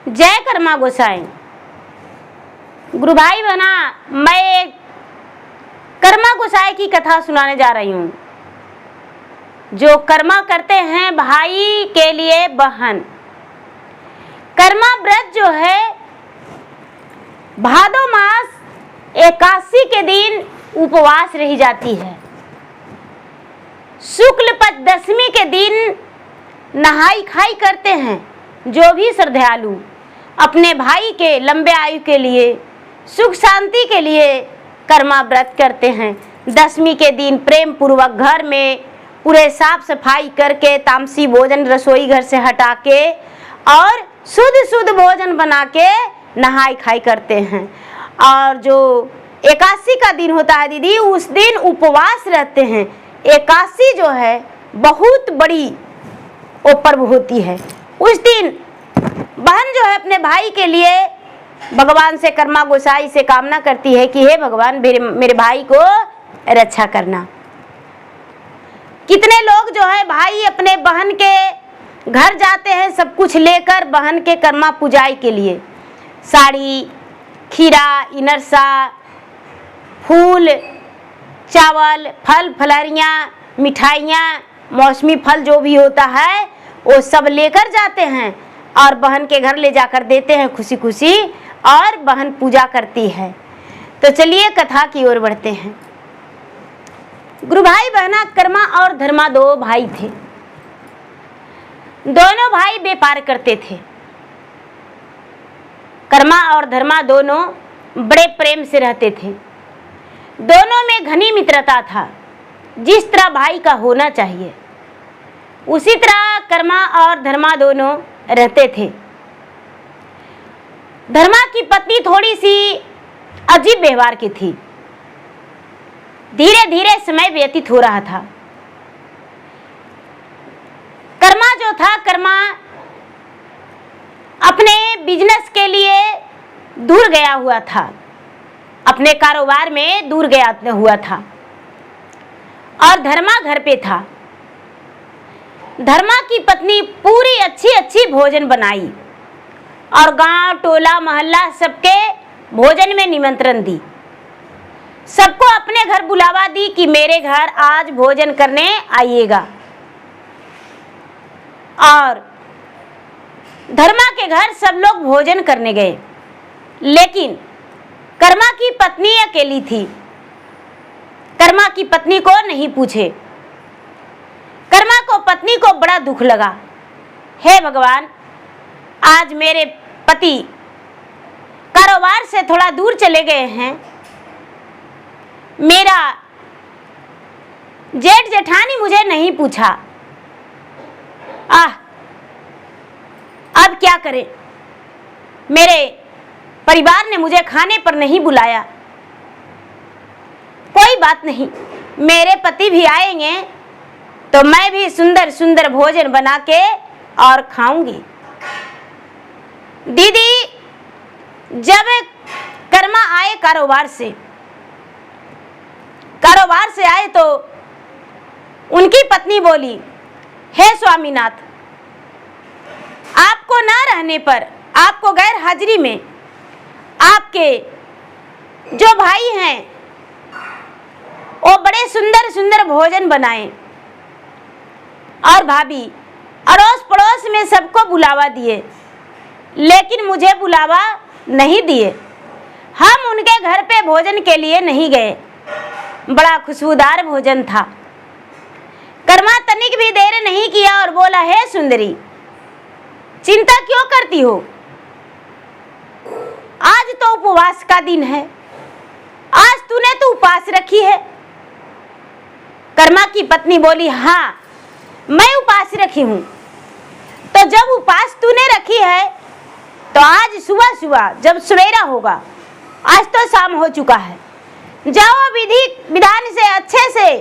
जय कर्मा गोसाई। गुरु भाई बहना, मैं कर्मा गोसाई की कथा सुनाने जा रही हूँ। जो कर्मा करते हैं भाई के लिए बहन। कर्मा व्रत जो है भादो मास 81 के दिन उपवास रही जाती है। शुक्ल पक्ष दशमी के दिन नहाई खाई करते हैं। जो भी श्रद्धालु अपने भाई के लंबे आयु के लिए, सुख शांति के लिए कर्मा व्रत करते हैं। दशमी के दिन प्रेम पूर्वक घर में पूरे साफ सफाई करके तामसी भोजन रसोई घर से हटा के और शुद्ध भोजन बना के नहाई खाई करते हैं। और जो 81 का दिन होता है दीदी, उस दिन उपवास रहते हैं। 81 जो है बहुत बड़ी वो पर्व होती है। उस दिन बहन जो है अपने भाई के लिए भगवान से, कर्मा गोसाई से कामना करती है कि हे भगवान मेरे भाई को रक्षा करना। कितने लोग जो है भाई अपने बहन के घर जाते हैं सब कुछ लेकर बहन के कर्मा पूजाई के लिए। साड़ी, खीरा, इनरसा, फूल, चावल, फल फलहरियाँ, मिठाइयाँ, मौसमी फल जो भी होता है वो सब लेकर जाते हैं और बहन के घर ले जाकर देते हैं खुशी खुशी, और बहन पूजा करती है। तो चलिए कथा की ओर बढ़ते हैं। गुरु भाई बहना, कर्मा और धर्मा दो भाई थे। दोनों भाई व्यापार करते थे। कर्मा और धर्मा दोनों बड़े प्रेम से रहते थे। दोनों में घनी मित्रता था। जिस तरह भाई का होना चाहिए उसी तरह कर्मा और धर्मा दोनों रहते थे। धर्मा की पत्नी थोड़ी सी अजीब व्यवहार की थी। धीरे धीरे समय व्यतीत हो रहा था। कर्मा जो था, कर्मा अपने बिजनेस के लिए दूर गया हुआ था, अपने कारोबार में दूर गया हुआ था और धर्मा घर पे था। धर्मा की पत्नी पूरी अच्छी भोजन बनाई और गांव टोला मोहल्ला सबके भोजन में निमंत्रण दी। सबको अपने घर बुलावा दी कि मेरे घर आज भोजन करने आइएगा। और धर्मा के घर सब लोग भोजन करने गए, लेकिन कर्मा की पत्नी अकेली थी। कर्मा की पत्नी को नहीं पूछे। कर्मा को पत्नी को बड़ा दुख लगा। हे भगवान, आज मेरे पति कारोबार से थोड़ा दूर चले गए हैं। मेरा जेठ जेठानी मुझे नहीं पूछा। अब क्या करें? मेरे परिवार ने मुझे खाने पर नहीं बुलाया। कोई बात नहीं, मेरे पति भी आएंगे तो मैं भी सुंदर भोजन बना के और खाऊंगी। दीदी, जब कर्मा आए कारोबार से आए तो उनकी पत्नी बोली, हे स्वामीनाथ, आपको ना रहने पर, आपको गैर हाजिरी में आपके जो भाई हैं वो बड़े सुंदर भोजन बनाए और भाभी अड़ोस पड़ोस में सबको बुलावा दिए, लेकिन मुझे बुलावा नहीं दिए। हम उनके घर पे भोजन के लिए नहीं गए। बड़ा खुशबूदार भोजन था। कर्मा तनिक भी देर नहीं किया और बोला, हे सुंदरी, चिंता क्यों करती हो? आज तो उपवास का दिन है। आज तूने तो उपवास रखी है। कर्मा की पत्नी बोली, हाँ मैं उपवास रखी हूँ। तो जब उपवास तूने रखी है तो आज सुबह जब सवेरा होगा, आज तो शाम हो चुका है, जाओ विधि विधान से अच्छे से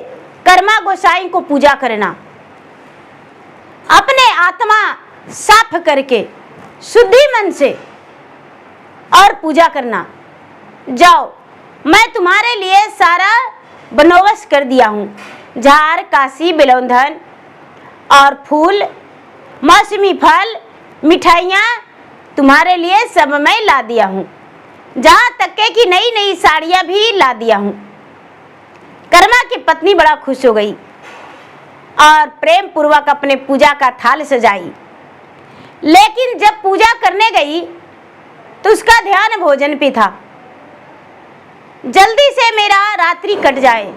कर्मा गोसाई को पूजा करना। अपने आत्मा साफ करके शुद्धि मन से और पूजा करना। जाओ, मैं तुम्हारे लिए सारा बंदोबस्त कर दिया हूँ। झार, काशी, बेलौंधन और फूल, मौसमी फल, मिठाइयाँ तुम्हारे लिए सब मैं ला दिया हूँ, जहाँ तक के कि नई नई साड़ियाँ भी ला दिया हूँ। कर्मा की पत्नी बड़ा खुश हो गई और प्रेम पूर्वक अपने पूजा का थाल सजाई। लेकिन जब पूजा करने गई तो उसका ध्यान भोजन पे था। जल्दी से मेरा रात्रि कट जाए,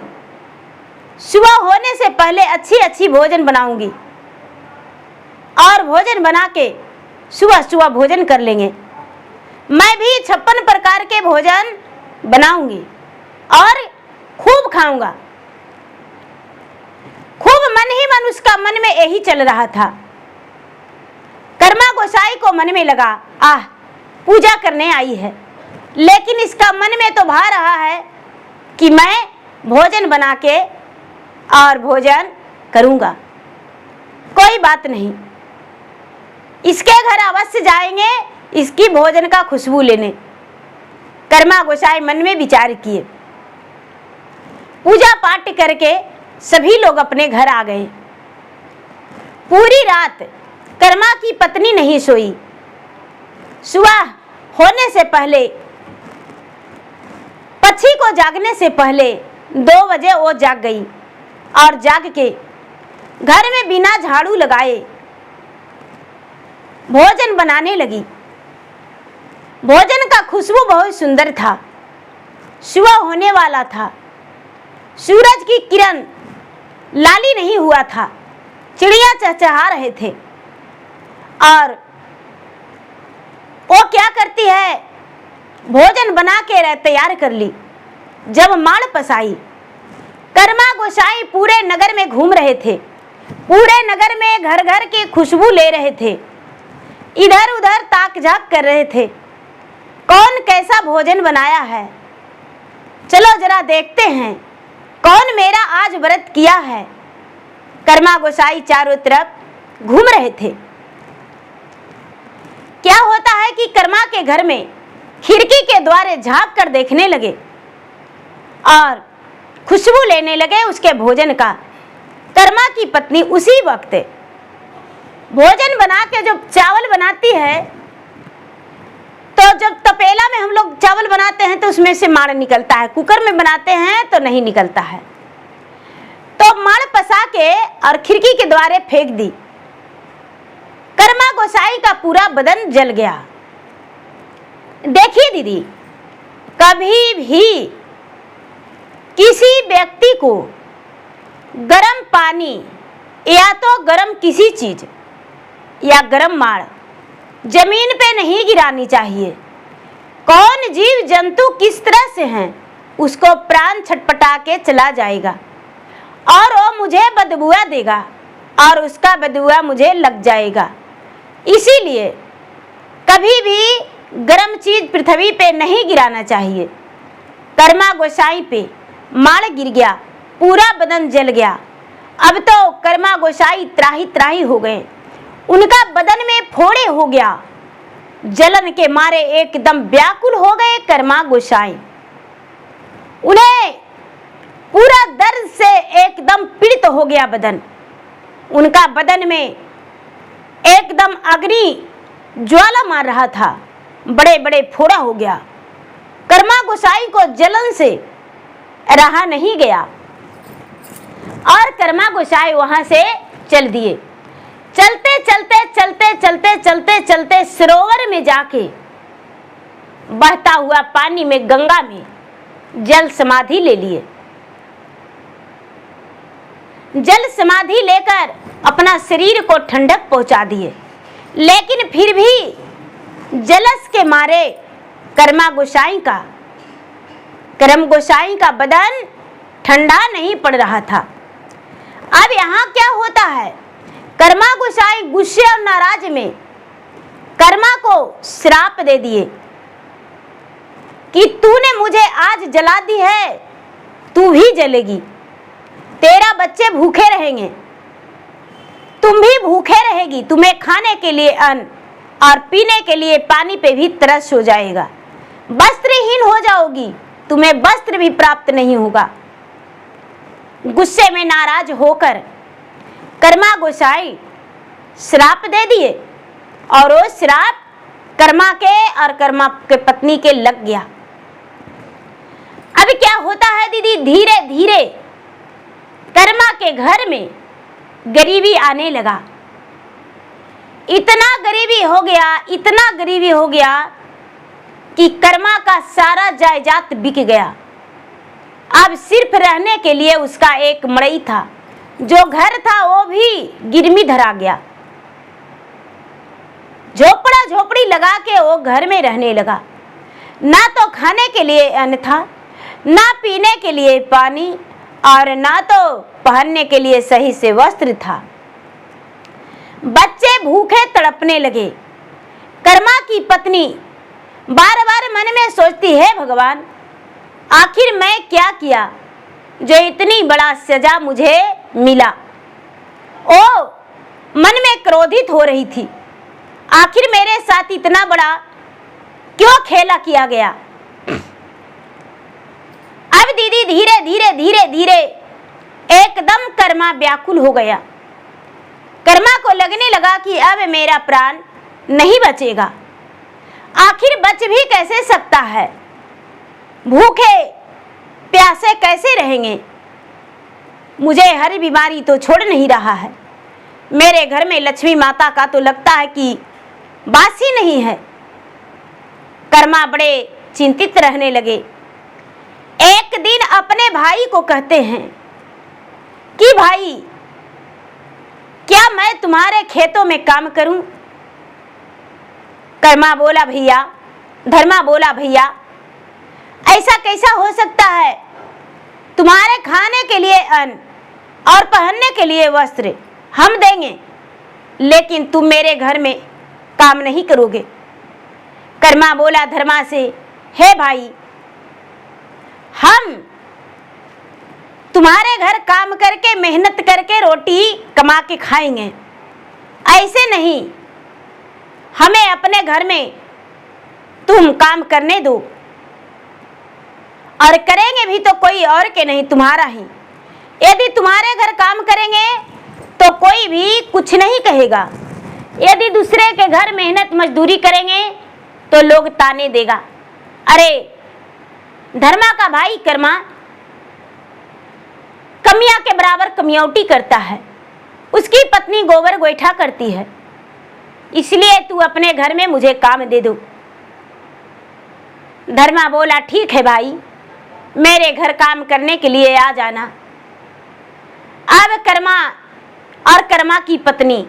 सुबह होने से पहले अच्छी अच्छी भोजन बनाऊंगी और भोजन बना के सुबह सुबह भोजन कर लेंगे। मैं भी 56 प्रकार के भोजन बनाऊंगी और खूब खाऊंगा। खूब मन ही मन उसका मन में यही चल रहा था। कर्मा गोसाई को मन में लगा, आह पूजा करने आई है, लेकिन इसका मन में तो भा रहा है कि मैं भोजन बना के और भोजन करूंगा। कोई बात नहीं, इसके घर अवश्य जाएंगे इसकी भोजन का खुशबू लेने। कर्मा गोसाई मन में विचार किए। पूजा पाठ करके सभी लोग अपने घर आ गए। पूरी रात कर्मा की पत्नी नहीं सोई। सुबह होने से पहले, पक्षी को जागने से पहले 2 बजे वो जाग गई और जाग के घर में बिना झाड़ू लगाए भोजन बनाने लगी। भोजन का खुशबू बहुत सुंदर था। सुबह होने वाला था। सूरज की किरण लाली नहीं हुआ था। चिड़िया चहचहा रहे थे और वो क्या करती है, भोजन बना के तैयार कर ली। जब माड़ पसाई, कर्मा गोसाई पूरे नगर में घूम रहे थे। पूरे नगर में घर घर की खुशबू ले रहे थे। इधर उधर ताक झाक कर रहे थे, कौन कैसा भोजन बनाया है। चलो जरा देखते हैं कौन मेरा आज व्रत किया है। कर्मा गोसाई चारों तरफ घूम रहे थे। क्या होता है कि कर्मा के घर में खिड़की के द्वारे झांक कर देखने लगे और खुशबू लेने लगे उसके भोजन का। कर्मा की पत्नी उसी वक्त भोजन बना के जब चावल बनाती है, तो जब तपेला में हम लोग चावल बनाते हैं तो उसमें से माड़ निकलता है, कुकर में बनाते हैं तो नहीं निकलता है। तो माड़ पसा के और खिड़की के द्वारे फेंक दी। कर्मा गोसाई का पूरा बदन जल गया। देखिए दीदी, कभी भी किसी व्यक्ति को गर्म पानी या तो गर्म किसी चीज या गर्म माड़ जमीन पे नहीं गिरानी चाहिए। कौन जीव जंतु किस तरह से हैं उसको प्राण छटपटा के चला जाएगा और वो मुझे बदबुआ देगा और उसका बदबुआ मुझे लग जाएगा। इसीलिए कभी भी गर्म चीज पृथ्वी पे नहीं गिराना चाहिए। कर्मा गोसाई पे माड़ गिर गया, पूरा बदन जल गया। अब तो कर्मा गोसाई त्राही त्राही हो गए। उनका बदन में फोड़े हो गया। जलन के मारे एकदम व्याकुल हो गए कर्मा गोसाई। उन्हें पूरा दर्द से एकदम पीड़ित हो गया बदन। उनका बदन में एकदम अग्नि ज्वाला मार रहा था। बड़े बड़े फोड़ा हो गया। कर्मा गोसाई को जलन से रहा नहीं गया और कर्मा गोसाई वहां से चल दिए। चलते चलते चलते चलते चलते चलते सरोवर में जाके बहता हुआ पानी में, गंगा में जल समाधि ले लिए। जल समाधि लेकर अपना शरीर को ठंडक पहुंचा दिए। लेकिन फिर भी जलस के मारे कर्मा गोसाई का बदन ठंडा नहीं पड़ रहा था। अब यहाँ क्या होता है, कर्मा गोसाई गुस्से और नाराज में कर्मा को श्राप दे दिए कि तूने मुझे आज जला दी है, तू भी जलेगी, तेरा बच्चे भूखे रहेंगे, तुम भी भूखे रहेगी, तुम्हें खाने के लिए अन्न और पीने के लिए पानी पे भी तरस हो जाएगा, वस्त्रहीन हो जाओगी, तुम्हें वस्त्र भी प्राप्त नहीं होगा। गुस्से में नाराज होकर कर्मा गोसाई श्राप दे दिए और वो श्राप कर्मा के और कर्मा के पत्नी के लग गया। अब क्या होता है दीदी, धीरे धीरे कर्मा के घर में गरीबी आने लगा। इतना गरीबी हो गया, इतना गरीबी हो गया कि कर्मा का सारा जायदाद बिक गया। अब सिर्फ रहने के लिए उसका एक मड़ई था, जो घर था वो भी गिरवी धरा गया। झोपड़ा झोपड़ी लगा के वो घर में रहने लगा। ना तो खाने के लिए अन्न था, ना पीने के लिए पानी, और ना तो पहनने के लिए सही से वस्त्र था। बच्चे भूखे तड़पने लगे। कर्मा की पत्नी बार बार मन में सोचती है, भगवान आखिर मैं क्या किया जो इतनी बड़ा सजा मुझे मिला। ओ मन में क्रोधित हो रही थी, आखिर मेरे साथ इतना बड़ा क्यों खेला किया गया। अब दीदी धीरे धीरे धीरे धीरे एकदम कर्मा व्याकुल हो गया। कर्मा को लगने लगा कि अब मेरा प्राण नहीं बचेगा। आखिर बच भी कैसे सकता है, भूखे प्यासे कैसे रहेंगे। मुझे हर बीमारी तो छोड़ नहीं रहा है। मेरे घर में लक्ष्मी माता का तो लगता है कि बास ही नहीं है। कर्मा बड़े चिंतित रहने लगे। एक दिन अपने भाई को कहते हैं कि भाई क्या मैं तुम्हारे खेतों में काम करूं। कर्मा बोला भैया, धर्मा बोला भैया ऐसा कैसा हो सकता है। तुम्हारे खाने के लिए अन्न और पहनने के लिए वस्त्र हम देंगे, लेकिन तुम मेरे घर में काम नहीं करोगे। कर्मा बोला धर्मा से, हे भाई हम तुम्हारे घर काम करके मेहनत करके रोटी कमा के खाएंगे, ऐसे नहीं। हमें अपने घर में तुम काम करने दो, और करेंगे भी तो कोई और के नहीं, तुम्हारा ही। यदि तुम्हारे घर काम करेंगे तो कोई भी कुछ नहीं कहेगा। यदि दूसरे के घर मेहनत मजदूरी करेंगे तो लोग ताने देगा। अरे धर्मा का भाई कर्मा कमिया के बराबर कमियौटी करता है, उसकी पत्नी गोबर गोईठा करती है, इसलिए तू अपने घर में मुझे काम दे दो। धर्मा बोला ठीक है भाई, मेरे घर काम करने के लिए आ जाना। अब कर्मा और कर्मा की पत्नी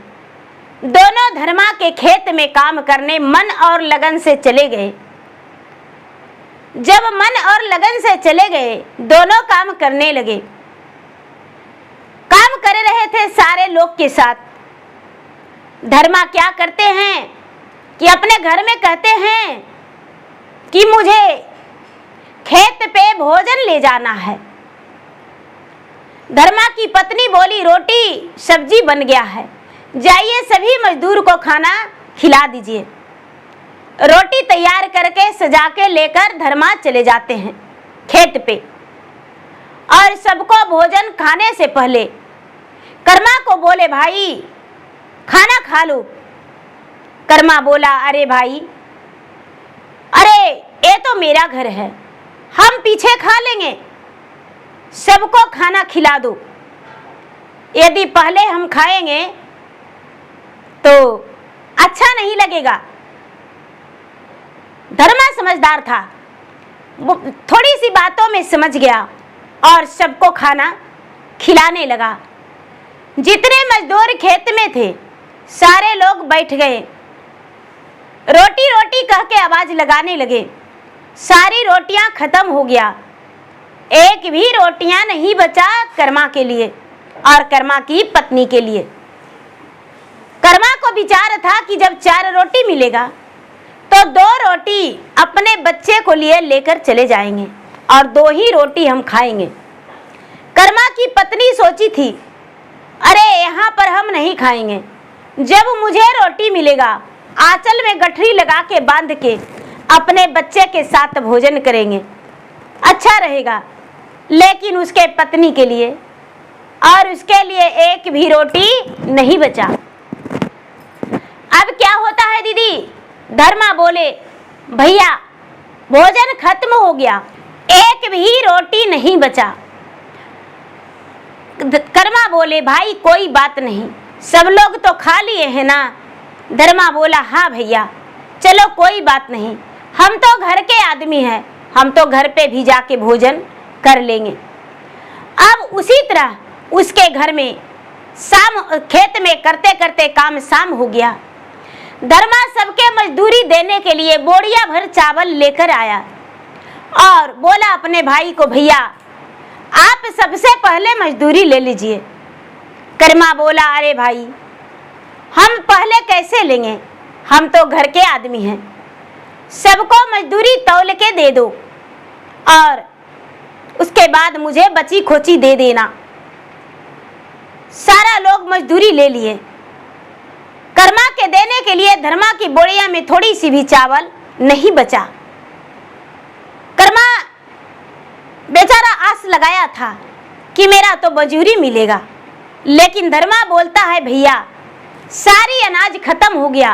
दोनों धर्मा के खेत में काम करने मन और लगन से चले गए। जब मन और लगन से चले गए, दोनों काम करने लगे। काम कर रहे थे सारे लोग के साथ। धर्मा क्या करते हैं कि अपने घर में कहते हैं कि मुझे खेत पे भोजन ले जाना है। धर्मा की पत्नी बोली रोटी सब्जी बन गया है, जाइए सभी मजदूर को खाना खिला दीजिए। रोटी तैयार करके सजा के लेकर धर्मा चले जाते हैं खेत पे, और सबको भोजन खाने से पहले कर्मा को बोले भाई खाना खा लो। कर्मा बोला अरे भाई, अरे ये तो मेरा घर है, हम पीछे खा लेंगे, सबको खाना खिला दो। यदि पहले हम खाएंगे तो अच्छा नहीं लगेगा। धर्मा समझदार था, वो थोड़ी सी बातों में समझ गया और सबको खाना खिलाने लगा। जितने मजदूर खेत में थे सारे लोग बैठ गए, रोटी रोटी कह के आवाज लगाने लगे। सारी रोटियां खत्म हो गया, एक भी रोटियां नहीं बचा कर्मा के लिए और कर्मा की पत्नी के लिए। कर्मा को विचार था कि जब 4 रोटी मिलेगा तो 2 रोटी अपने बच्चे को लिए लेकर चले जाएंगे और 2 ही रोटी हम खाएंगे। कर्मा की पत्नी सोची थी अरे यहाँ पर हम नहीं खाएंगे, जब मुझे रोटी मिलेगा आंचल में गठरी लगा के बांध के अपने बच्चे के साथ भोजन करेंगे, अच्छा रहेगा। लेकिन उसके पत्नी के लिए और उसके लिए एक भी रोटी नहीं बचा। अब क्या होता है दीदी, धर्मा बोले, भैया भोजन खत्म हो गया, एक भी रोटी नहीं बचा। कर्मा बोले, भाई कोई बात नहीं, सब लोग तो खा लिए हैं ना। धर्मा बोला, हाँ भैया चलो कोई बात नहीं, हम तो घर के आदमी हैं, हम तो घर पे भी जाके भोजन कर लेंगे। अब उसी तरह उसके घर में शाम, खेत में करते करते काम शाम हो गया। धर्मा सबके मजदूरी देने के लिए बोरिया भर चावल लेकर आया और बोला अपने भाई को, भैया आप सबसे पहले मजदूरी ले लीजिए। कर्मा बोला, अरे भाई हम पहले कैसे लेंगे, हम तो घर के आदमी हैं, सबको मजदूरी तौल के दे दो और उसके बाद मुझे बची खोची दे देना। सारा लोग मजदूरी ले लिए। कर्मा के देने के लिए धर्मा की बोरिया में थोड़ी सी भी चावल नहीं बचा। कर्मा बेचारा आस लगाया था कि मेरा तो मजूरी मिलेगा, लेकिन धर्मा बोलता है, भैया सारी अनाज खत्म हो गया,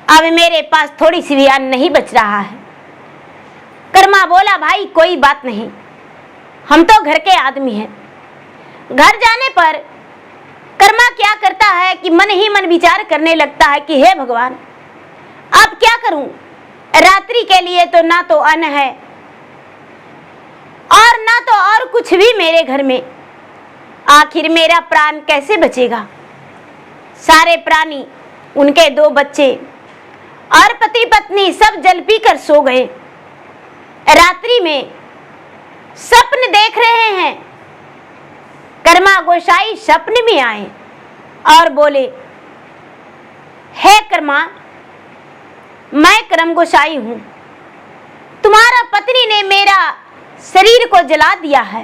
अब मेरे पास थोड़ी सी भी अन्न नहीं बच रहा है। कर्मा बोला, भाई कोई बात नहीं, हम तो घर के आदमी हैं। घर जाने पर कर्मा क्या करता है कि मन ही मन विचार करने लगता है कि हे भगवान, अब क्या करूं, रात्रि के लिए तो ना तो अन्न है और ना तो और कुछ भी मेरे घर में, आखिर मेरा प्राण कैसे बचेगा। सारे प्राणी, उनके 2 बच्चे और पति पत्नी सब जल पी कर सो गए। रात्रि में स्वप्न देख रहे हैं। कर्मा गोसाई स्वप्न में आए और बोले, हे कर्मा, मैं कर्म गोसाई हूं, तुम्हारा पत्नी ने मेरा शरीर को जला दिया है।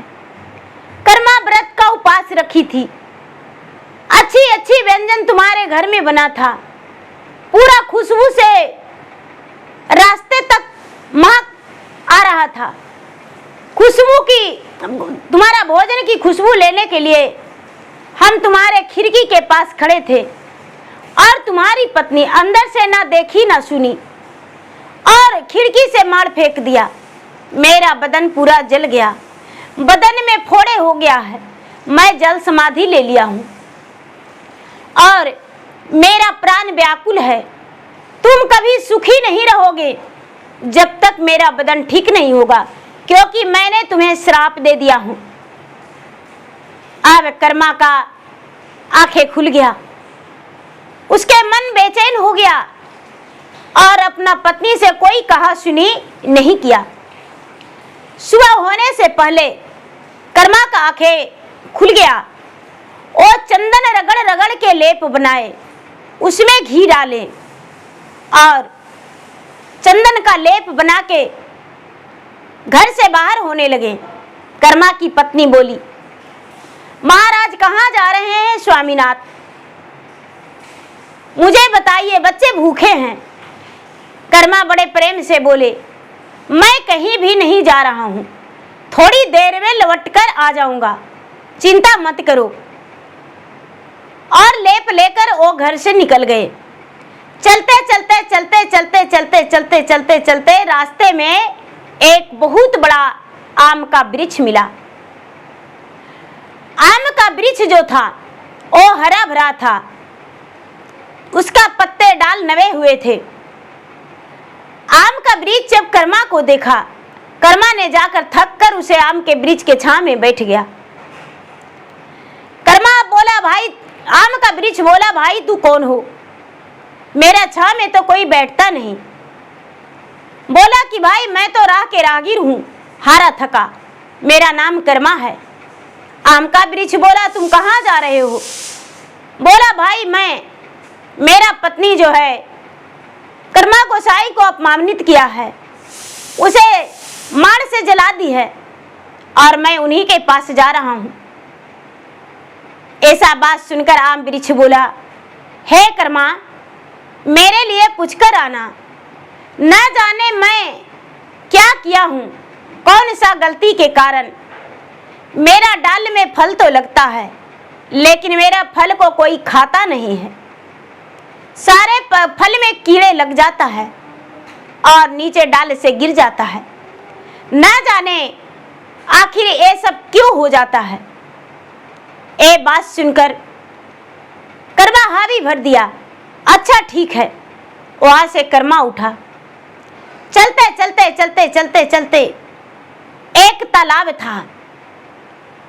कर्मा व्रत का उपवास रखी थी, अच्छी अच्छी व्यंजन तुम्हारे घर में बना था, पूरा खुशबू से रास्ते तक महक आ रहा था। खुशबू की, तुम्हारा भोजन की खुशबू लेने के लिए हम तुम्हारे खिड़की के पास खड़े थे और तुम्हारी पत्नी अंदर से ना देखी ना सुनी और खिड़की से मार फेंक दिया। मेरा बदन पूरा जल गया, बदन में फोड़े हो गया है, मैं जल समाधि ले लिया हूँ और मेरा प्राण व्याकुल है। तुम कभी सुखी नहीं रहोगे जब तक मेरा बदन ठीक नहीं होगा, क्योंकि मैंने तुम्हें श्राप दे दिया हूं। अब कर्मा का आंखें खुल गया, उसके मन बेचैन हो गया और अपना पत्नी से कोई कहा सुनी नहीं किया। सुबह होने से पहले कर्मा का आंखें खुल गया। वो चंदन रगड़ रगड़ के लेप बनाए, उसमें घी डाले और चंदन का लेप बना के घर से बाहर होने लगे। कर्मा की पत्नी बोली, महाराज कहाँ जा रहे हैं स्वामीनाथ, मुझे बताइए, बच्चे भूखे हैं। कर्मा बड़े प्रेम से बोले, मैं कहीं भी नहीं जा रहा हूँ, थोड़ी देर में लौटकर आ जाऊंगा, चिंता मत करो। और लेप लेकर वो घर से निकल गए। चलते चलते चलते चलते चलते चलते चलते चलते रास्ते में एक बहुत बड़ा आम का वृक्ष मिला। आम का वृक्ष जो था वो हरा भरा था, उसका पत्ते डाल नवे हुए थे। आम का वृक्ष जब कर्मा को देखा, कर्मा ने जाकर थक कर उसे आम के वृक्ष के छांव में बैठ गया। कर्मा बोला, भाई, आम का वृक्ष बोला, भाई तू कौन हो, मेरा छांव में तो कोई बैठता नहीं। बोला कि भाई मैं तो राह के राहगीर हूँ, हारा थका, मेरा नाम कर्मा है। आम का वृक्ष बोला, तुम कहाँ जा रहे हो? बोला, भाई मेरा पत्नी जो है कर्मा गोसाई को अपमानित किया है, उसे मार से जला दी है और मैं उन्हीं के पास जा रहा हूँ। ऐसा बात सुनकर आम वृक्ष बोला, हे कर्मा, मेरे लिए पूछ कर आना, न जाने मैं क्या किया हूँ, कौन सा गलती के कारण मेरा डाल में फल तो लगता है, लेकिन मेरा फल को कोई खाता नहीं है, सारे फल में कीड़े लग जाता है। और नीचे डाल से गिर जाता है। न जाने आखिर ये सब क्यों हो जाता है। ये बात सुनकर कर्मा हावी भर दिया। अच्छा ठीक है। वहां से कर्मा उठा। चलते चलते चलते चलते चलते एक तालाब था,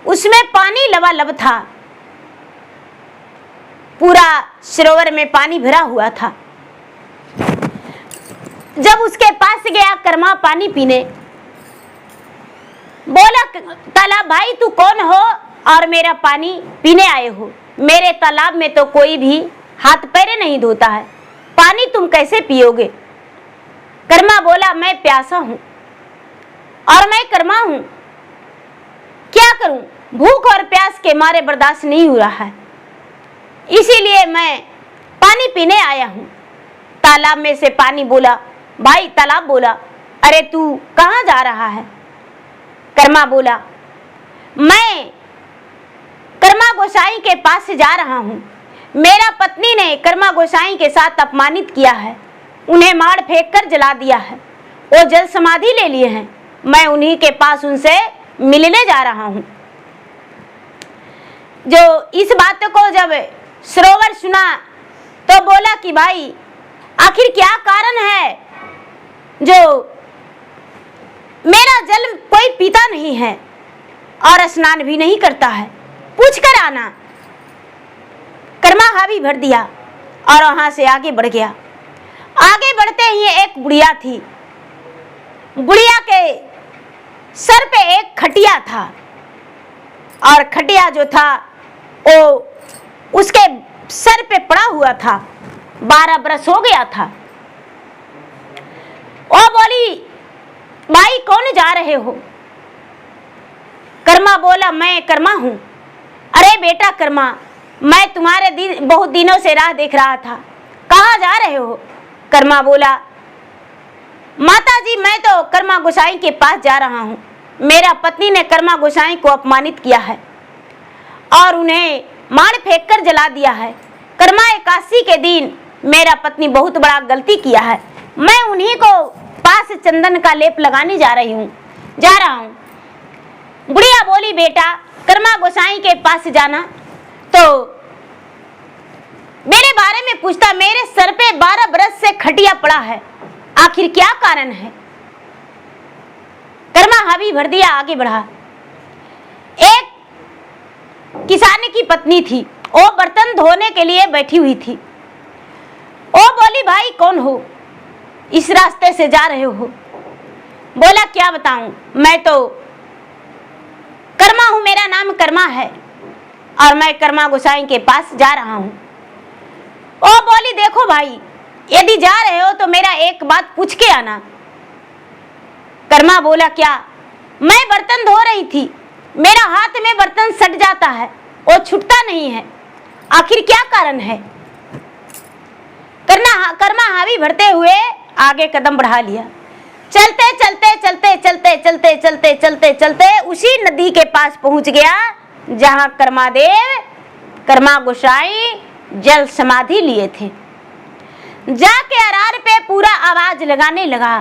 उसमें पानी लबालब था। पूरा सरोवर में पानी भरा हुआ था। जब उसके पास गया कर्मा पानी पीने, बोला तालाब भाई तू कौन हो और मेरा पानी पीने आए हो? मेरे तालाब में तो कोई भी हाथ पैर नहीं धोता है, पानी तुम कैसे पियोगे? कर्मा बोला मैं प्यासा हूं और मैं कर्मा हूं, क्या करूं? भूख और प्यास के मारे बर्दाश्त नहीं हो रहा है, इसीलिए मैं पानी पीने आया हूं। तालाब में से पानी बोला, भाई तालाब बोला, अरे तू कहां जा रहा है? कर्मा बोला मैं कर्मा गोसाई के पास से जा रहा हूं। मेरा पत्नी ने कर्मा गोसाई के साथ अपमानित किया है, उन्हें मार फेंक कर जला दिया है, वो जल समाधि ले लिए हैं। मैं उन्हीं के पास उनसे मिलने जा रहा हूं। जो इस बात को जब सरोवर सुना तो बोला कि भाई आखिर क्या कारण है जो मेरा जल कोई पीता नहीं है और स्नान भी नहीं करता है, पूछ कर आना। कर्मा हावी भर दिया और वहां से आगे बढ़ गया। आगे बढ़ते ही एक बुढ़िया थी। बुढ़िया के सर पे एक खटिया था और खटिया जो था वो उसके सर पे पड़ा हुआ था, 12 बरस हो गया था। वो बोली भाई कौन जा रहे हो? कर्मा बोला मैं कर्मा हूं। अरे बेटा कर्मा, मैं तुम्हारे बहुत दिनों से राह देख रहा था, कहाँ जा रहे हो? कर्मा बोला माता जी मैं तो कर्मा गोसाई के पास जा रहा हूँ। मेरा पत्नी ने कर्मा गोसाई को अपमानित किया है और उन्हें मार फेंक कर जला दिया है। कर्मा एकादशी के दिन मेरा पत्नी बहुत बड़ा गलती किया है, मैं उन्हीं को पास चंदन का लेप लगाने जा रहा हूँ। बुढ़िया बोली बेटा कर्मा गोसाई के पास जाना तो मेरे बारे में पूछता, मेरे सर पे 12 बरस से खटिया पड़ा है, आखिर क्या कारण है? कर्मा हावी भर दिया, आगे बढ़ा। एक किसान की पत्नी थी, वो बर्तन धोने के लिए बैठी हुई थी। वो बोली भाई कौन हो, इस रास्ते से जा रहे हो? बोला क्या बताऊं, मैं तो कर्मा हूं, मेरा नाम कर्मा है और मैं कर्मा गोसाई के पास जा रहा हूं। वो बोली देखो भाई यदि जा रहे हो तो मेरा एक बात पूछ के आना। कर्मा बोला क्या? मैं बर्तन धो रही थी, मेरा हाथ में बर्तन सट जाता है, वो छूटता नहीं है, आखिर क्या कारण है? कर्मा हावी भरते हुए आगे कदम बढ़ा लिया। चलते चलते चलते चलते चलते चलते चलते चलते उसी नदी के पास पहुंच गया जहां कर्मा गोसाई जल समाधि लिए थे। जाके अरार पे पूरा आवाज लगाने लगा,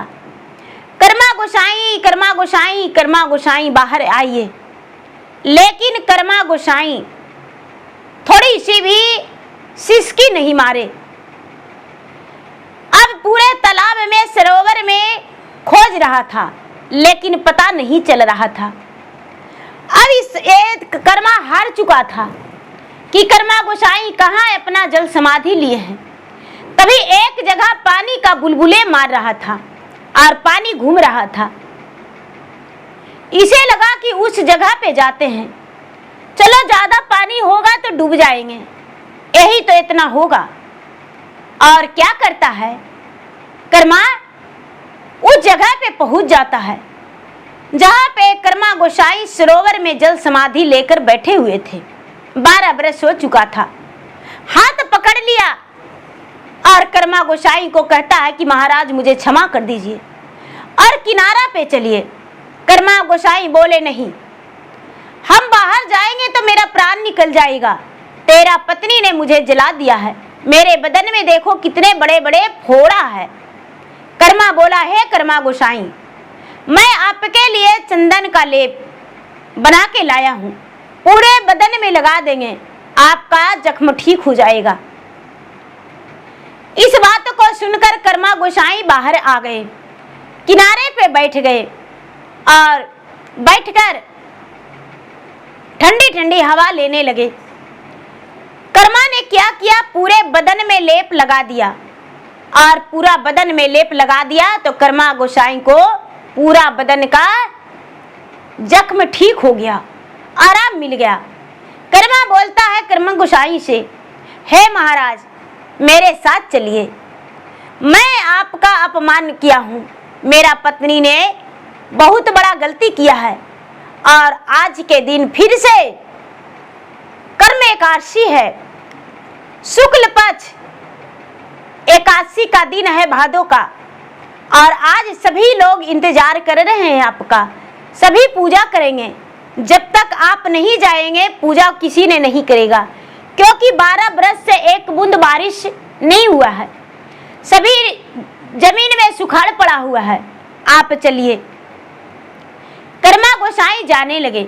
कर्मा गोसाई कर्मा गोसाई कर्मा गोसाई बाहर आइए। लेकिन कर्मा गोसाई थोड़ी सी भी सिसकी नहीं मारे। अब पूरे तालाब में सरोवर में खोज रहा था लेकिन पता नहीं चल रहा था। अब कर्मा हार चुका था कि कर्मा गोसाई कहाँ अपना जल समाधि लिए हैं। तभी एक जगह पानी का बुलबुले मार रहा था और पानी घूम रहा था। इसे लगा कि उस जगह पे जाते हैं, चलो ज्यादा पानी होगा तो डूब जाएंगे, यही तो इतना होगा। और क्या करता है कर्मा, उस जगह पे पहुंच जाता है जहां पे कर्मा गोसाई सरोवर में जल समाधि लेकर बैठे हुए थे। 12 बरस हो चुका था। हाथ पकड़ लिया और कर्मा गोसाई को कहता है कि महाराज मुझे क्षमा कर दीजिए और किनारा पे चलिए। कर्मा गोसाई बोले नहीं, हम बाहर जाएंगे तो मेरा प्राण निकल जाएगा, तेरा पत्नी ने मुझे जला दिया है, मेरे बदन में देखो कितने बड़े बड़े फोड़ा है। कर्मा बोला, हे कर्मा गोसाई, मैं आपके लिए चंदन का लेप बना के लाया हूँ, पूरे बदन में लगा देंगे, आपका जख्म ठीक हो जाएगा। इस बात को सुनकर कर्मा गोसाई बाहर आ गए, किनारे पे बैठ गए और बैठकर ठंडी ठंडी हवा लेने लगे। कर्मा ने क्या किया, पूरे बदन में लेप लगा दिया और पूरा बदन में लेप लगा दिया तो कर्मा गोसाई को पूरा बदन का जख्म ठीक हो गया, आराम मिल गया। कर्मा बोलता है कर्मा गोसाई से, हे महाराज, मेरे साथ चलिए, मैं आपका अपमान किया हूँ, मेरा पत्नी ने बहुत बड़ा गलती किया है और आज के दिन फिर से कर्म एकादशी है, शुक्ल पक्ष एकादशी का दिन है भादों का, और आज सभी लोग इंतजार कर रहे हैं आपका, सभी पूजा करेंगे। जब तक आप नहीं जाएंगे पूजा किसी ने नहीं करेगा, क्योंकि 12 बरस से एक बूंद बारिश नहीं हुआ है, सभी जमीन में सुखाड़ पड़ा हुआ है, आप चलिए। कर्मा गोसाई जाने लगे,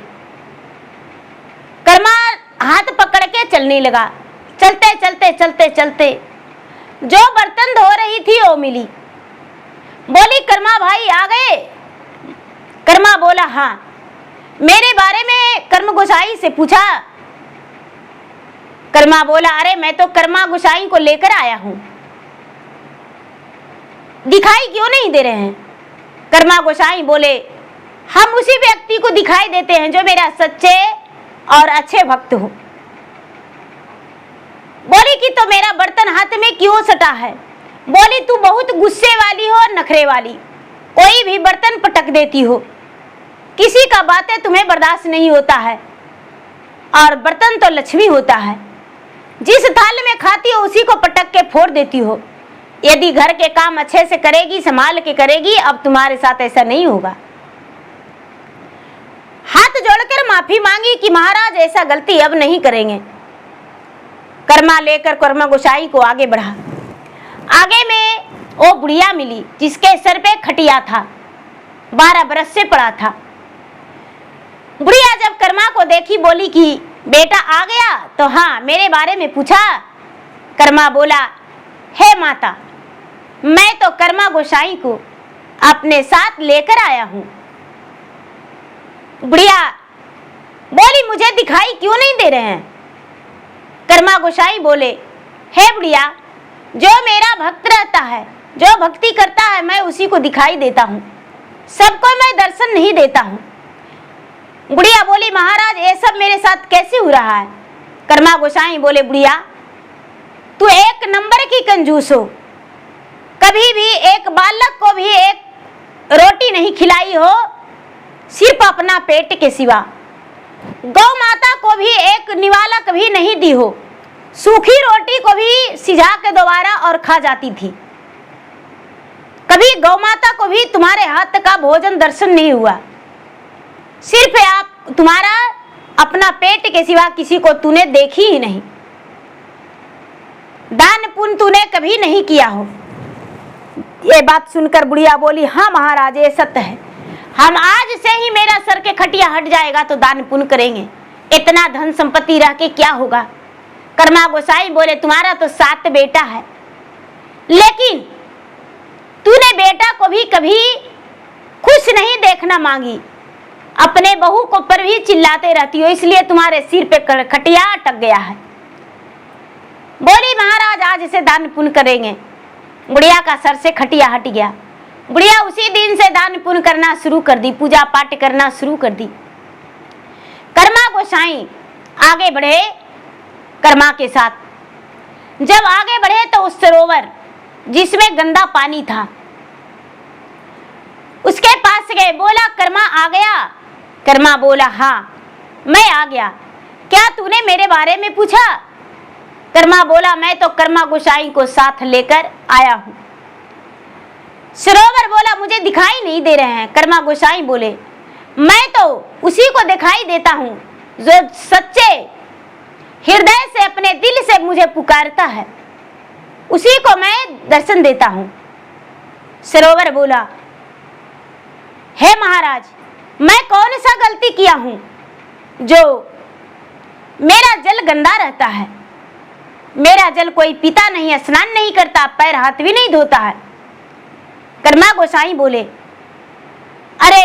कर्मा हाथ पकड़ के चलने लगा। चलते चलते चलते चलते जो बर्तन धो रही थी वो मिली, बोली, कर्मा भाई आ गए? कर्मा बोला, हाँ। मेरे बारे में कर्म गोसाई से पूछा? कर्मा बोला, अरे मैं तो कर्मा गोसाई को लेकर आया हूं, दिखाई क्यों नहीं दे रहे हैं? कर्मा गोसाई बोले, हम उसी व्यक्ति को दिखाई देते हैं जो मेरा सच्चे और अच्छे भक्त हो। बोली कि तो मेरा बर्तन हाथ में क्यों सटा है? बोली, तू बहुत गुस्से वाली हो और नखरे वाली, कोई भी बर्तन पटक देती हो, किसी का बातें तुम्हें बर्दाश्त नहीं होता है, और बर्तन तो लक्ष्मी होता है, जिस थाल में खाती हो उसी को पटक के फोड़ देती हो। यदि घर के काम अच्छे से करेगी, संभाल के करेगी, अब तुम्हारे साथ ऐसा नहीं होगा। हाथ जोड़कर माफी मांगी कि महाराज ऐसा गलती अब नहीं करेंगे। कर्मा लेकर कर्मा गोसाई को आगे बढ़ा। आगे में वो बुढ़िया मिली जिसके सर पे खटिया था, 12 बरस से पड़ा था। बुढ़िया जब कर्मा को देखी बोली कि बेटा आ गया? तो हाँ, मेरे बारे में पूछा? कर्मा बोला, हे माता, मैं तो कर्मा गोसाई को अपने साथ लेकर आया हूँ। बुढ़िया बोली, मुझे दिखाई क्यों नहीं दे रहे हैं? कर्मा गोसाई बोले, हे बुढ़िया, जो मेरा भक्त रहता है, जो भक्ति करता है, मैं उसी को दिखाई देता हूँ, सबको मैं दर्शन नहीं देता हूँ। बुढ़िया बोली, महाराज ये सब मेरे साथ कैसे हो रहा है? कर्मा गोसाई बोले, बुढ़िया तू एक नंबर की कंजूस हो, कभी भी एक बालक को भी एक रोटी नहीं खिलाई हो, सिर्फ अपना पेट के सिवा। गौ माता को भी एक निवाला कभी नहीं दी हो, सूखी रोटी को भी सिझा के दोबारा और खा जाती थी। कभी गौ माता को भी तुम्हारे हाथ का भोजन दर्शन नहीं हुआ, सिर्फ आप तुम्हारा अपना पेट के सिवा किसी को तूने देखी ही नहीं, दान पुण्य तूने कभी नहीं किया हो। ये बात सुनकर बुढ़िया बोली, हाँ महाराज ये सत्य है, हम आज से ही मेरा सर के खटिया हट जाएगा तो दान पुण्य करेंगे, इतना धन संपत्ति रह के क्या होगा। कर्मा गोसाई बोले, तुम्हारा तो 7 बेटा है, लेकिन तूने बेटा को भी कभी खुश नहीं देखना मांगी, अपने बहू को पर भी चिल्लाते रहती हो, इसलिए तुम्हारे सिर पे खटिया अटक गया है। बोली, महाराज आज से दान पुण्य करेंगे। बुढ़िया का सर से खटिया हट गया। बुढ़िया उसी दिन से दान पुण्य करना शुरू कर दी, पूजा पाठ करना शुरू कर दी। कर्मा गोसाई आगे बढ़े कर्मा के साथ। जब आगे बढ़े तो उस सरोवर जिसमें गंदा पानी था उसके पास गए। बोला, कर्मा आ गया? कर्मा बोला, हाँ मैं आ गया, क्या तूने मेरे बारे में पूछा? कर्मा बोला, मैं तो कर्मा गोसाई को साथ लेकर आया हूँ। सरोवर बोला, मुझे दिखाई नहीं दे रहे हैं। कर्मा गोसाई बोले, मैं तो उसी को दिखाई देता हूँ जो सच्चे हृदय से अपने दिल से मुझे पुकारता है, उसी को मैं दर्शन देता हूँ। सरोवर बोला, हे महाराज, मैं कौन सा गलती किया हूं जो मेरा जल गंदा रहता है? मेरा जल कोई पीता नहीं, स्नान नहीं करता, पैर हाथ भी नहीं धोता है। कर्मा गोसाई बोले, अरे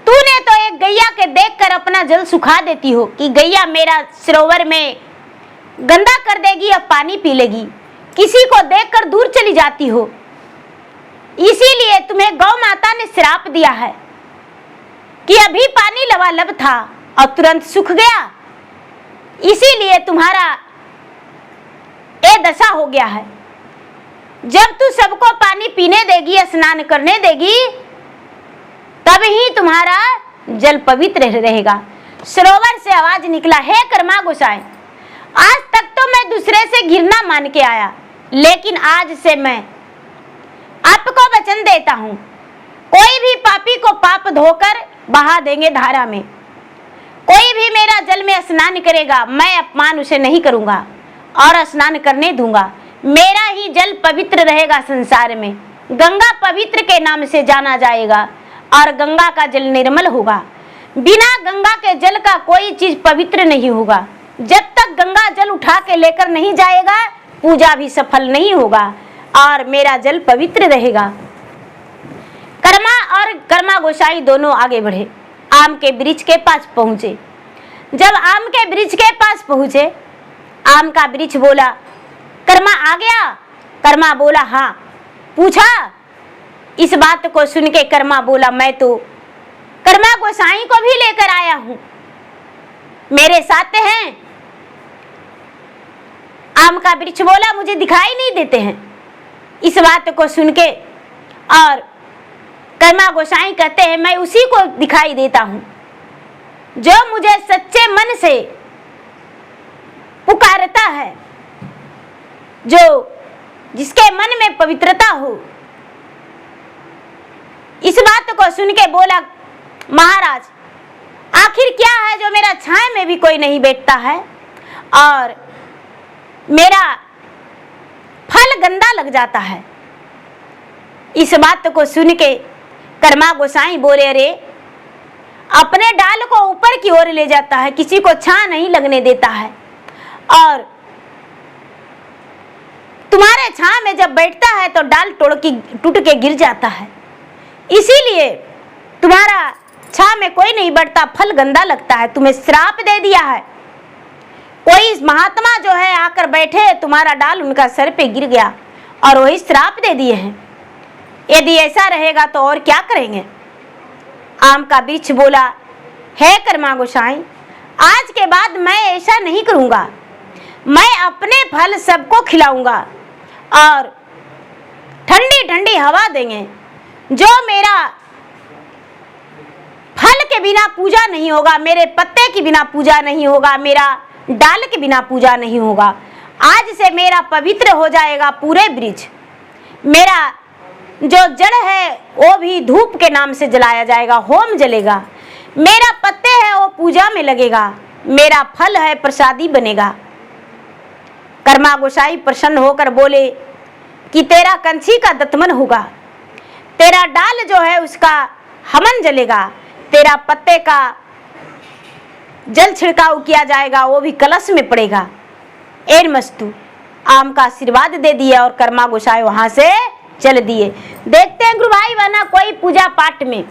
तूने तो एक गैया के देखकर अपना जल सुखा देती हो कि गैया मेरा सरोवर में गंदा कर देगी, अब पानी पी लेगी। किसी को देखकर दूर चली जाती हो, इसीलिए तुम्हें गौ माता ने श्राप दिया है कि अभी पानी लबालब था और तुरंत सूख गया, इसीलिए तुम्हारा ये दशा हो गया है। जब तू सबको पानी पीने देगी, स्नान करने देगी, तब ही तुम्हारा जल पवित्र रहेगा। सरोवर से आवाज निकला, हे कर्मा गोसाई, आज तक तो मैं दूसरे से घृणा मान के आया, लेकिन आज से मैं आपको वचन देता हूँ, कोई भी पापी को पाप धोकर बहा देंगे धारा में। कोई भी मेरा जल में स्नान करेगा, मैं अपमान उसे नहीं करूँगा और स्नान करने दूंगा। मेरा ही जल पवित्र रहेगा संसार में। गंगा पवित्र के नाम से जाना जाएगा और गंगा का जल निर्मल होगा। बिना गंगा के जल का कोई चीज पवित्र नहीं होगा। जब तक गंगा जल उठा के लेकर नहीं जाएगा, पूजा भी सफल नहीं होगा और मेरा जल पवित्र रहेगा। कर्मा और कर्मा गोसाई दोनों आगे बढ़े, आम के वृक्ष के पास पहुंचे। जब आम के वृक्ष के पास पहुंचे, आम का वृक्ष बोला, कर्मा आ गया? कर्मा बोला, हाँ। पूछा? इस बात को सुन के कर्मा बोला, मैं तो कर्मा गोसाई को भी लेकर आया हूं, मेरे साथ हैं। आम का वृक्ष बोला, मुझे दिखाई नहीं देते हैं। इस बात को सुन के और कर्मा गोसाई कहते हैं, मैं उसी को दिखाई देता हूं जो मुझे सच्चे मन से पुकारता है, जो जिसके मन में पवित्रता हो। इस बात को सुन के बोला, महाराज, आखिर क्या है जो मेरा छाया में भी कोई नहीं बैठता है और मेरा फल गंदा लग जाता है। इस बात को सुन के कर्मा गोसाई बोले, अरे अपने डाल को ऊपर की ओर ले जाता है, किसी को छाया नहीं लगने देता है, और तुम्हारे छाया में जब बैठता है तो डाल टूट के गिर जाता है, इसीलिए तुम्हारा छाया में कोई नहीं बैठता, फल गंदा लगता है। तुम्हें श्राप दे दिया है। कोई महात्मा जो है आकर बैठे, तुम्हारा डाल उनका सर पे गिर गया और वही श्राप दे दिए हैं। यदि ऐसा रहेगा तो और क्या करेंगे? आम का वृक्ष बोला, हे कर्मा गोसाई, आज के बाद मैं ऐसा नहीं करूँगा। मैं अपने फल सबको खिलाऊंगा और ठंडी ठंडी हवा देंगे। जो मेरा फल के बिना पूजा नहीं होगा, मेरे पत्ते के बिना पूजा नहीं होगा, मेरा डाल के बिना पूजा नहीं होगा, आज से मेरा पवित्र हो जाएगा पूरे वृक्ष। मेरा जो जड़ है वो भी धूप के नाम से जलाया जाएगा, होम जलेगा। मेरा पत्ते है वो पूजा में लगेगा, मेरा फल है प्रसादी बनेगा। कर्मा गोसाई प्रसन्न होकर बोले कि तेरा कंची का दतमन होगा, तेरा डाल जो है उसका हवन जलेगा, तेरा पत्ते का जल छिड़काव किया जाएगा, वो भी कलश में पड़ेगा। एर मस्तु आम का आशीर्वाद दे दिया और कर्मा गोसाई वहां से चल दिए। देखते हैं गुरु भाई बहना, कोई पूजा पाठ में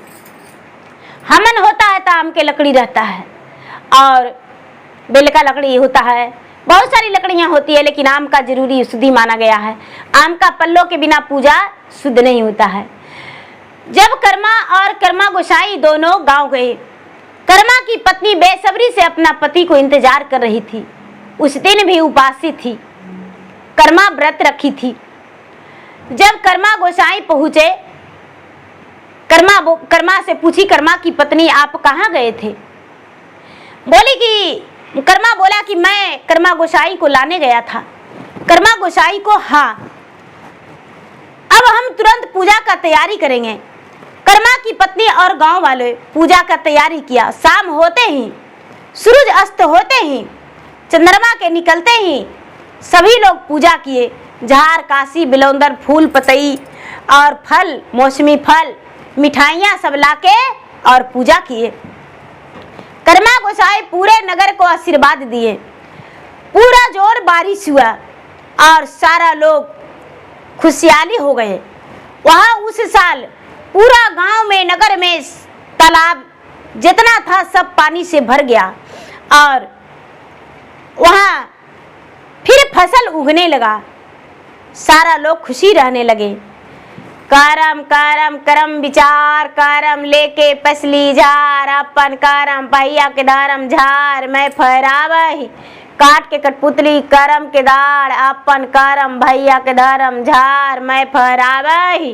हवन होता है तो आम के लकड़ी रहता है और बेल का लकड़ी होता है, बहुत सारी लकड़ियां होती है, लेकिन आम का जरूरी शुद्धि माना गया है। आम का पल्लों के बिना पूजा शुद्ध नहीं होता है। जब कर्मा और कर्मा गोसाई दोनों गांव गए, कर्मा की पत्नी बेसब्री से अपना पति को इंतजार कर रही थी। उस दिन भी उपासी थी, कर्मा व्रत रखी थी। जब कर्मा गोसाई पहुंचे, कर्मा से पूछी, कर्मा की पत्नी आप कहाँ गए थे? बोली कि कर्मा बोला कि मैं कर्मा गोसाई को लाने गया था। कर्मा गोसाई को, हाँ, अब हम तुरंत पूजा का तैयारी करेंगे। कर्मा की पत्नी और गांव वाले पूजा का तैयारी किया। शाम होते ही, सूरज अस्त होते ही, चंद्रमा के निकलते ही सभी लोग पूजा किए। झार, काशी, बिलौंदर, फूल, पतई और फल, मौसमी फल, मिठाइयाँ सब लाके और पूजा किए। कर्मा गोसाई पूरे नगर को आशीर्वाद दिए। पूरा जोर बारिश हुआ और सारा लोग खुशहाली हो गए। वहाँ उस साल पूरा गांव में, नगर में तालाब जितना था सब पानी से भर गया और वहाँ फिर फसल उगने लगा। सारा लोग खुशी रहने लगे। करम करम करम विचार, करम लेके पसली झार, अपन करम पहिया के धरम झार, मैं फहरावही काट के कठपुतली करम के दाड़, अपन करम भैया के धरम झार, मैं फहरावही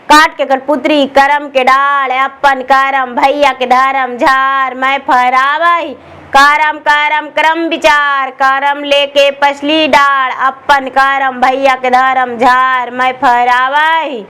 काट के कठपुतली करम के डाल, अपन करम भैया के धरम झार, मैं फहरावही करम करम करम विचार, करम लेके पसली डाल, अपन करम भैया के धरम झार, मैं फहरावही।